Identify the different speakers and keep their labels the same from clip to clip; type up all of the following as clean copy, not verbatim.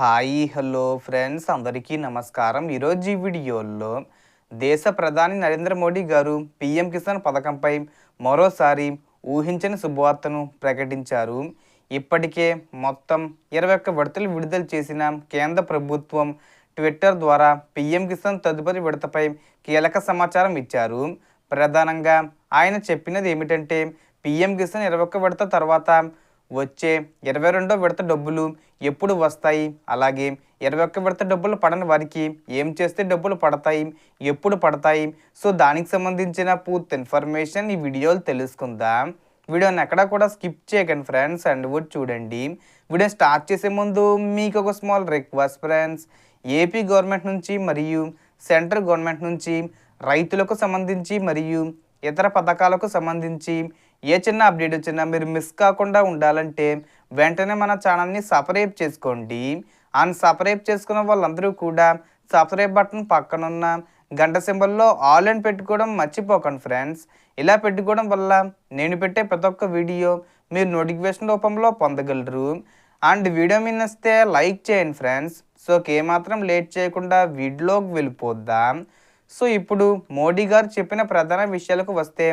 Speaker 1: Hi hello friends అందరికీ నమస్కారం. ఈరోజు ఈ వీడియోలో దేశ ప్రధాని నరేంద్ర మోడీ గారు పీఎం కిసాన్ పథకంపై మరోసారి ఊహించని శుభవార్తను ప్రకటించారు. ఇప్పటికే మొత్తం 21 విడతలు విడుదల చేసిన కేంద్ర ప్రభుత్వం ట్విట్టర్ ద్వారా పీఎం కిసాన్ తదుపరి విడతపై కీలక సమాచారం ఇచ్చారు. ప్రధానంగా ఆయన చెప్పినది ఏమిటంటే పీఎం కిసాన్ 21 విడత తర్వాత వచ్చే 22వ విడత డబ్బులు ఎప్పుడు వస్తాయి, అలాగే 21 విడత డబ్బులు పడని వారికి ఏం చేస్తే డబ్బులు పడతాయి, ఎప్పుడు పడతాయి, సో దానికి సంబంధించిన పూర్తి ఇన్ఫర్మేషన్ ఈ వీడియోలో తెలుసుకుందాం. వీడియోని ఎక్కడా కూడా స్కిప్ చేయకండి ఫ్రెండ్స్, అండ్ కూడా చూడండి. వీడియో స్టార్ట్ చేసే ముందు మీకు ఒక small request friends, AP government నుంచి మరియు సెంట్రల్ గవర్నమెంట్ నుంచి రైతులకు సంబంధించి మరియు ఇతర పథకాలకు సంబంధించి ఏ చిన్న అప్డేట్ వచ్చినా మీరు మిస్ కాకుండా ఉండాలంటే వెంటనే మన ఛానల్ని సబ్స్క్రైబ్ చేసుకోండి. అండ్ సబ్స్క్రైబ్ చేసుకున్న వాళ్ళందరూ కూడా సబ్స్క్రైబ్ బటన్ పక్కనున్న గంట సింబల్లో ఆల్ అని పెట్టుకోవడం మర్చిపోకండి ఫ్రెండ్స్. ఇలా పెట్టుకోవడం వల్ల నేను పెట్టే ప్రతి ఒక్క వీడియో మీరు నోటిఫికేషన్ రూపంలో పొందగలరు. అండ్ వీడియో మీద నచ్చితే లైక్ చేయండి ఫ్రెండ్స్. సో ఏమాత్రం లేట్ చేయకుండా వీడియోలోకి వెళ్ళిపోద్దాం. సో ఇప్పుడు మోడీ గారు చెప్పిన ప్రధాన విషయాలకు వస్తే,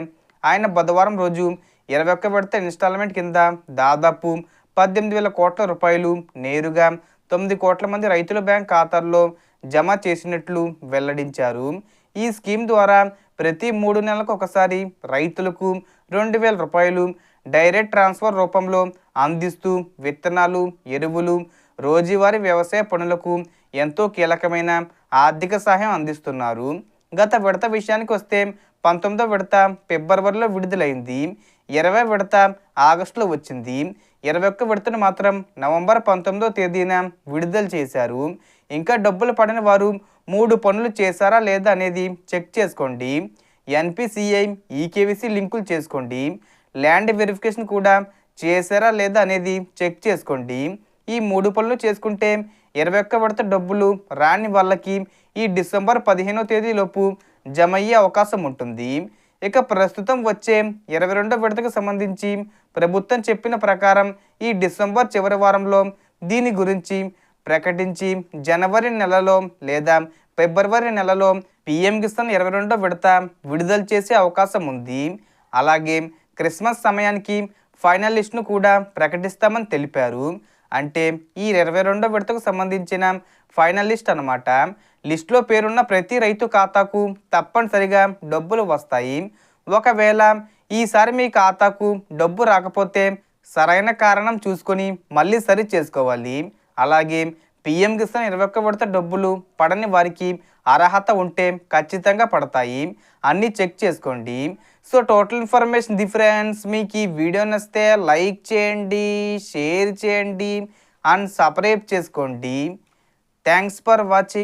Speaker 1: ఆయన బుధవారం రోజు 21 విడత ఇన్స్టాల్మెంట్ కింద దాదాపు 18,000 కోట్ల రూపాయలు నేరుగా 9 కోట్ల మంది రైతుల బ్యాంక్ ఖాతాల్లో జమ చేసినట్లు వెల్లడించారు. ఈ స్కీమ్ ద్వారా ప్రతి 3 నెలలకు ఒకసారి రైతులకు 2,000 రూపాయలు డైరెక్ట్ ట్రాన్స్ఫర్ రూపంలో అందిస్తూ విత్తనాలు, ఎరువులు, రోజువారీ వ్యవసాయ పనులకు ఎంతో కీలకమైన ఆర్థిక సహాయం అందిస్తున్నారు. గత విడత విషయానికి వస్తే 19వ విడత ఫిబ్రవరిలో విడుదలైంది, 20వ విడత ఆగస్టులో వచ్చింది, 21 విడతను మాత్రం నవంబర్ 19వ తేదీన విడుదల చేశారు. ఇంకా డబ్బులు పడిన వారు 3 పనులు చేశారా లేదా అనేది చెక్ చేసుకోండి. ఎన్పిసిఐ, ఈకేవీసీ లింకులు చేసుకోండి. ల్యాండ్ వెరిఫికేషన్ కూడా చేశారా లేదా అనేది చెక్ చేసుకోండి. ఈ 3 పనులు చేసుకుంటే 21 విడత డబ్బులు రాని వాళ్ళకి ఈ డిసెంబర్ 15వ తేదీలోపు జమ అయ్యే అవకాశం ఉంటుంది. ఇక ప్రస్తుతం వచ్చే 22వ విడతకు సంబంధించి ప్రభుత్వం చెప్పిన ప్రకారం ఈ డిసెంబర్ చివరి వారంలో దీని గురించి ప్రకటించి జనవరి నెలలో లేదా ఫిబ్రవరి నెలలో పీఎం కిసాన్ 22వ విడత విడుదల చేసే అవకాశం ఉంది. అలాగే క్రిస్మస్ సమయానికి ఫైనల్ లిస్ట్ను కూడా ప్రకటిస్తామని తెలిపారు. అంటే ఈ 22వ విడతకు సంబంధించిన ఫైనల్ లిస్ట్ అన్నమాట. లిస్టులో పేరున్న ప్రతి రైతు ఖాతాకు తప్పనిసరిగా డబ్బులు వస్తాయి. ఒకవేళ ఈసారి మీ ఖాతాకు డబ్బు రాకపోతే సరైన కారణం చూసుకొని మళ్ళీ సరి చేసుకోవాలి. అలాగే పీఎం కిసాన్ 21 విడత డబ్బులు పడని వారికి అర్హత ఉంటే ఖచ్చితంగా పడతాయి. అన్నీ చెక్ చేసుకోండి. So total information friends. మీకు ఈ వీడియో నచ్చితే లైక్ చేయండి, షేర్ చేయండి అండ్ సబ్స్క్రైబ్ చేసుకోండి. Thanks for watching.